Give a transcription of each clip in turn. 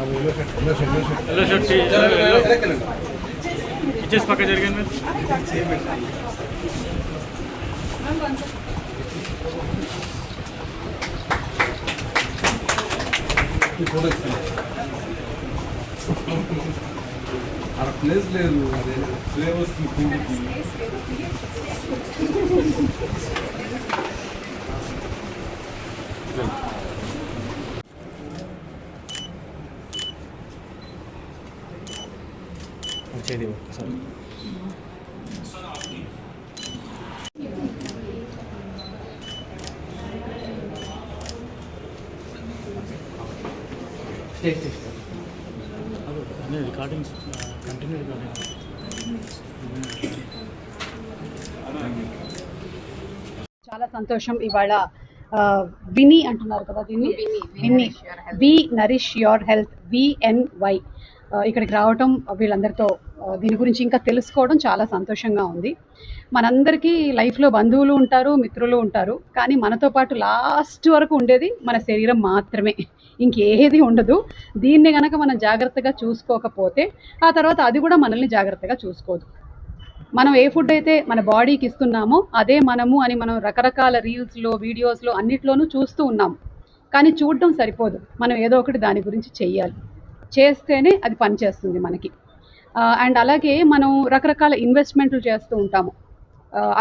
Yellow shirt ఇచ్చేసి పక్క జరిగాను అక్కడ ప్లేస్ లేదు, అదే సేవ్ వస్తుంది. వచ్చేది ఒకసారి అదే రికార్డింగ్స్ కంటిన్యూ రికార్డింగ్. చాలా సంతోషం. ఇవాళ విని అంటున్నారు కదా, దీన్ని విని వి నరిష్ యువర్ హెల్త్ VNY ఇక్కడికి రావటం, వీళ్ళందరితో దీని గురించి ఇంకా తెలుసుకోవడం చాలా సంతోషంగా ఉంది. మనందరికీ లైఫ్లో బంధువులు ఉంటారు, మిత్రులు ఉంటారు, కానీ మనతో పాటు లాస్ట్ వరకు ఉండేది మన శరీరం మాత్రమే, ఇంకేది ఉండదు. దీన్ని కనుక మనం జాగ్రత్తగా చూసుకోకపోతే ఆ తర్వాత అది కూడా మనల్ని జాగ్రత్తగా చూసుకోదు. మనం ఏ ఫుడ్ అయితే మన బాడీకి ఇస్తున్నామో అదే మనము అని మనం రకరకాల రీల్స్లో, వీడియోస్లో అన్నిట్లోనూ చూస్తూ ఉన్నాము. కానీ చూడడం సరిపోదు, మనం ఏదో ఒకటి దాని గురించి చెయ్యాలి. చేస్తేనే అది పనిచేస్తుంది మనకి. అండ్ అలాగే మనం రకరకాల ఇన్వెస్ట్మెంట్లు చేస్తూ ఉంటాము.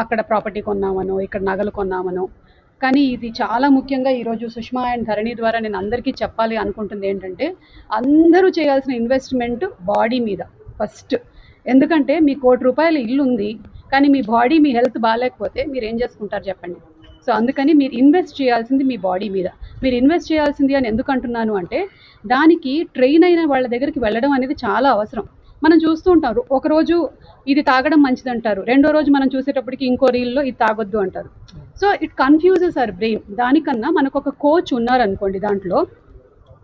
అక్కడ ప్రాపర్టీ కొన్నామనో, ఇక్కడ నగలు కొన్నామనో. కానీ ఇది చాలా ముఖ్యంగా ఈరోజు సుష్మా అండ్ ధరణి ద్వారా నేను అందరికీ చెప్పాలి అనుకుంటుంది ఏంటంటే, అందరూ చేయాల్సిన ఇన్వెస్ట్మెంట్ బాడీ మీద ఫస్ట్. ఎందుకంటే మీ ₹1,00,00,000 ఇల్లు ఉంది, కానీ మీ బాడీ, మీ హెల్త్ బాగాలేకపోతే మీరు ఏం చేసుకుంటారు చెప్పండి. సో అందుకని మీరు ఇన్వెస్ట్ చేయాల్సింది మీ బాడీ మీద. మీరు ఇన్వెస్ట్ చేయాల్సింది అని ఎందుకు అంటున్నాను అంటే, దానికి ట్రైన్ అయిన వాళ్ళ దగ్గరికి వెళ్ళడం అనేది చాలా అవసరం. మనం చూస్తూ ఉంటారు, ఒకరోజు ఇది తాగడం మంచిదంటారు, రెండో రోజు మనం చూసేటప్పటికి ఇంకో రీల్లో ఇది తాగొద్దు అంటారు. So it confuses our brain. దానికన్నా మనకు ఒక కోచ్ ఉన్నారనుకోండి, దాంట్లో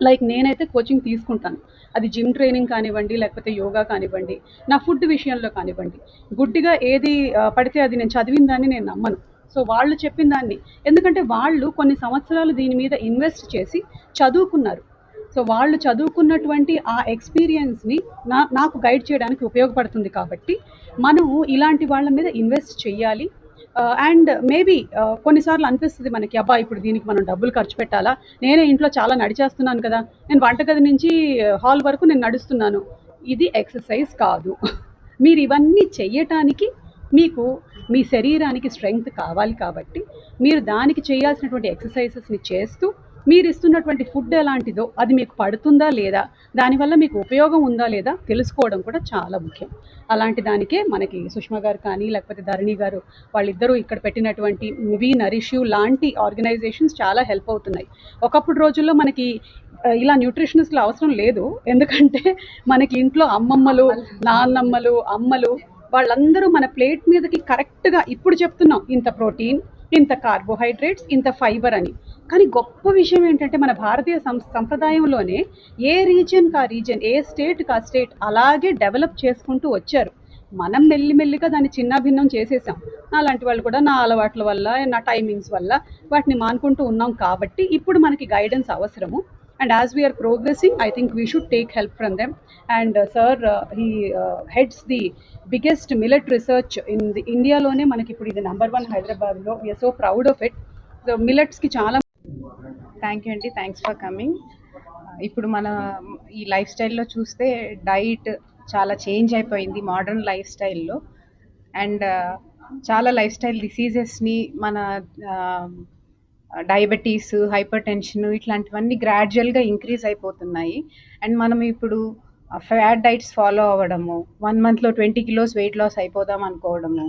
లైక్ నేనైతే కోచింగ్ తీసుకుంటాను. అది జిమ్ ట్రైనింగ్ కానివ్వండి, లేకపోతే యోగా కానివ్వండి, నా ఫుడ్ విషయంలో కానివ్వండి. గుడ్డిగా ఏది పడితే అది నేను చదివిన దాన్ని నేను నమ్మను. సో వాళ్ళు చెప్పిన దాన్ని, ఎందుకంటే వాళ్ళు కొన్ని సంవత్సరాలు దీని మీద ఇన్వెస్ట్ చేసి చదువుకున్నారు. సో వాళ్ళు చదువుకున్నటువంటి ఆ ఎక్స్పీరియన్స్ని నాకు గైడ్ చేయడానికి ఉపయోగపడుతుంది. కాబట్టి మనము ఇలాంటి వాళ్ళ మీద ఇన్వెస్ట్ చెయ్యాలి. అండ్ మేబీ కొన్నిసార్లు అనిపిస్తుంది మనకి, అబ్బా ఇప్పుడు దీనికి మనం డబ్బులు ఖర్చు పెట్టాలా, నేనే ఇంట్లో చాలా నడిచేస్తున్నాను కదా, నేను వంటగది నుంచి హాల్ వరకు నేను నడుస్తున్నాను. ఇది ఎక్సర్సైజ్ కాదు. మీరు ఇవన్నీ చెయ్యటానికి మీకు మీ శరీరానికి స్ట్రెంగ్త్ కావాలి. కాబట్టి మీరు దానికి చేయాల్సినటువంటి ఎక్సర్సైజెస్ని చేస్తూ, మీరు ఇస్తున్నటువంటి ఫుడ్ ఎలాంటిదో, అది మీకు పడుతుందా లేదా, దానివల్ల మీకు ఉపయోగం ఉందా లేదా తెలుసుకోవడం కూడా చాలా ముఖ్యం. అలాంటి దానికే మనకి సుష్మా గారు కానీ, లేకపోతే ధరణి గారు, వాళ్ళిద్దరూ ఇక్కడ పెట్టినటువంటి వి నరిష్ యూ లాంటి ఆర్గనైజేషన్స్ చాలా హెల్ప్ అవుతున్నాయి. ఒకప్పుడు రోజుల్లో మనకి ఇలా న్యూట్రిషనిస్ట్లు అవసరం లేదు. ఎందుకంటే మనకి ఇంట్లో అమ్మమ్మలు, నాన్నమ్మలు, అమ్మలు వాళ్ళందరూ మన ప్లేట్ మీదకి కరెక్ట్గా ఇప్పుడు చెప్తున్నాం, ఇంత ప్రోటీన్, ఇంత కార్బోహైడ్రేట్స్, ఇంత ఫైబర్ అని. కానీ గొప్ప విషయం ఏంటంటే, మన భారతీయ సంప్రదాయంలోనే ఏ రీజియన్ కా రీజియన్, ఏ స్టేట్ కా స్టేట్ అలాగే డెవలప్ చేసుకుంటూ వచ్చారు. మనం మెల్లిమెల్లిగా దాన్ని చిన్నాభిన్నం చేసేసాం. అలాంటి వాళ్ళు కూడా నా అలవాట్ల వల్ల, నా టైమింగ్స్ వల్ల వాటిని మానుకుంటూ ఉన్నాం. కాబట్టి ఇప్పుడు మనకి గైడెన్స్ అవసరము. And as we are progressing, I think we should take help from them. And sir, he heads the biggest millet research in the India lone manaki ippudu idi number 1 Hyderabad lo. We are so proud of it. So millets ki chaala thank you అండి, thanks for coming. ఇప్పుడు మన ఈ life స్టైల్లో చూస్తే diet చాలా change అయిపోయింది modern life స్టైల్లో. And చాలా లైఫ్ స్టైల్ డిసీజెస్ని, మన డయాబెటీస్, హైపర్ టెన్షన్ ఇట్లాంటివన్నీ గ్రాడ్యువల్గా ఇంక్రీజ్ అయిపోతున్నాయి. అండ్ మనం ఇప్పుడు ఫ్యాట్ డైట్స్ ఫాలో అవ్వడము, 1 monthలో 20 kilos వెయిట్ లాస్ అయిపోదాం అనుకోవడము,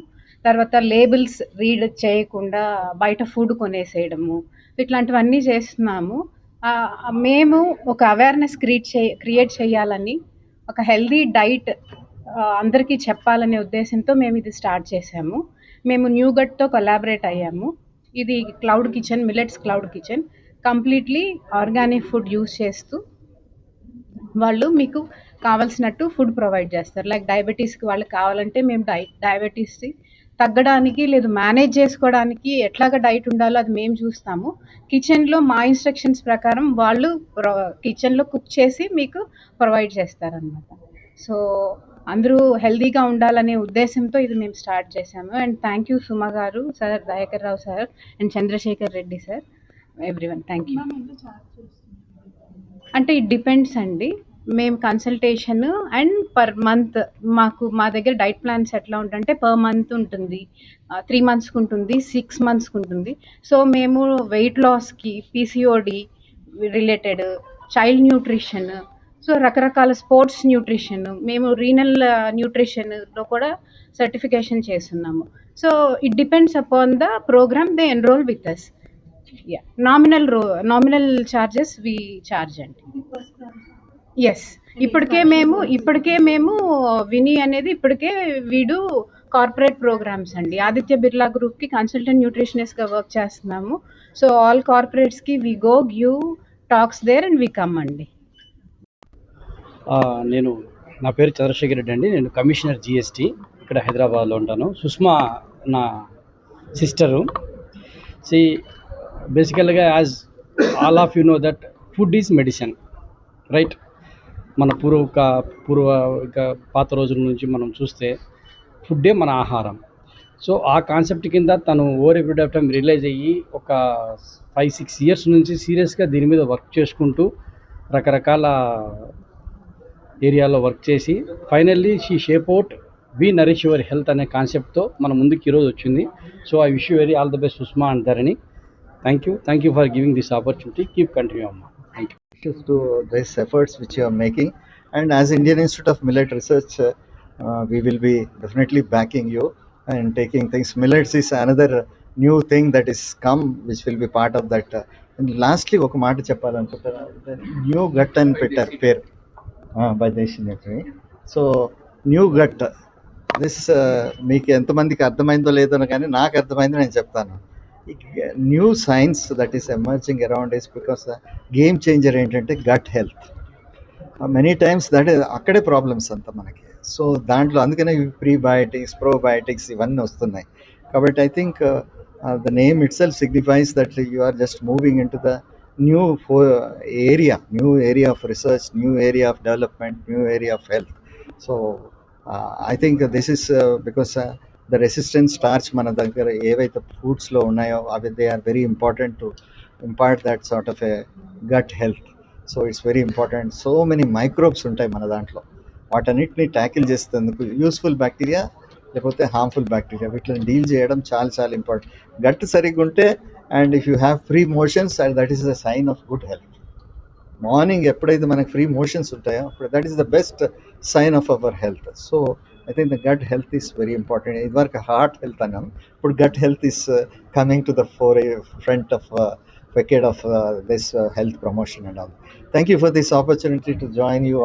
తర్వాత లేబుల్స్ రీడ్ చేయకుండా బయట ఫుడ్ కొనేసేయడము, ఇట్లాంటివన్నీ చేస్తున్నాము. మేము ఒక అవేర్నెస్ క్రియేట్ చేయాలని, ఒక హెల్దీ డైట్ అందరికీ చెప్పాలనే ఉద్దేశంతో మేము ఇది స్టార్ట్ చేసాము. మేము న్యూ గట్తో కొలాబరేట్ అయ్యాము. ఇది cloud kitchen, millets cloud kitchen, completely organic food use చేస్తూ వాళ్ళు మీకు కావాల్సినట్టు ఫుడ్ ప్రొవైడ్ చేస్తారు. లైక్ డయాబెటీస్కి వాళ్ళకి కావాలంటే మేము డయాబెటీస్కి తగ్గడానికి లేదు మేనేజ్ చేసుకోవడానికి ఎట్లాగా డైట్ ఉండాలో అది మేము చూస్తాము. కిచెన్లో మా ఇన్స్ట్రక్షన్స్ ప్రకారం వాళ్ళు కిచెన్లో కుక్ చేసి మీకు ప్రొవైడ్ చేస్తారనమాట. సో అందరూ హెల్దీగా ఉండాలనే ఉద్దేశంతో ఇది మేము స్టార్ట్ చేసాము. అండ్ థ్యాంక్ యూ సుమ గారు, sir Dayakar Rao sir and Chandrashekar Reddy sir, everyone thank you. అంటే ఇట్ డిపెండ్స్ అండి. మేము కన్సల్టేషన్ అండ్ పర్ మంత్ మా దగ్గర డైట్ ప్లాన్స్ ఎట్లా ఉంటుందంటే పర్ మంత్ ఉంటుంది, 3 monthsకి ఉంటుంది, 6 monthsకి ఉంటుంది. సో మేము వెయిట్ లాస్కి, PCOD related, child nutrition, so రకరకాల స్పోర్ట్స్ న్యూట్రిషన్, మేము రీనల్ న్యూట్రిషన్లో కూడా సర్టిఫికేషన్ చేస్తున్నాము. So it depends upon the programme they enrol with us. Yeah, nominal charges we charge అండి. ఎస్, ఇప్పటికే మేము విని అనేది వీడు కార్పొరేట్ ప్రోగ్రామ్స్ అండి. ఆదిత్య బిర్లా గ్రూప్కి కన్సల్టెంట్ న్యూట్రిషనిస్ట్గా వర్క్ చేస్తున్నాము. సో ఆల్ కార్పొరేట్స్కి we go give talks there and we come అండి. నా పేరు చంద్రశేఖర్ రెడ్డి అండి. నేను కమిషనర్ జిఎస్టీ ఇక్కడ హైదరాబాద్లో ఉంటాను. సుష్మా నా సిస్టరు. బేసికల్గా as all of you know that food is medicine, right? మన పాత రోజుల నుంచి మనం చూస్తే ఫుడ్డే మన ఆహారం. సో ఆ కాన్సెప్ట్ కింద తను over a period of time realize అయ్యి ఒక 5-6 years నుంచి సీరియస్గా దీని మీద వర్క్ చేసుకుంటూ రకరకాల ఏరియాలో వర్క్ చేసి finally she shape out we nourish your health అనే కాన్సెప్ట్తో మన ముందుకు ఈరోజు వచ్చింది. So I wish you very all the best Sushma and Dharani. Thank you for giving this opportunity. Keep continue అమ్మా. Thank you to these efforts which you are making, and as Indian Institute of Millet Research we will be definitely backing you and taking things. Millets is another new thing that is come which will be part of that. And lastly oka maata cheppalanukuntunna, new gut and pear by Deshi Netri. So new gut, this meeku enta mandiki ardhamayindo ledo gaani naaku ardhamaindi nenu cheptanu. New science that is emerging around is because game changer ఏంటంటే gut health. Many times that అక్కడే problems అంతా మనకి. So దాంట్లో అందుకనే prebiotics, probiotics ఇవన్నీ వస్తున్నాయి. కాబట్టి I think the name itself signifies that you are just moving into the new area of research, new area of development, new area of health. So I think this is because the resistant starch mana daggara evaithe foods lo unnayo avi they are very important to impart that sort of a gut health. So it's very important. So many microbes untai mana dantlo, వాటన్నిటిని tackle చేసేందుకు useful bacteria లేకపోతే harmful bacteria వీటిని deal చేయడం చాలా important. Gut సరిగ్గా ఉంటే and if you have free motions and that is the sign of good health. Morning ఎప్పుడైతే మనకు ఫ్రీ మోషన్స్ ఉంటాయో అప్పుడు that is the best sign of our health. So I think the gut health is very important. Idvarka heart health annam, but gut health is coming to the front of facade of this health promotion and all. Thank you for this opportunity to join you.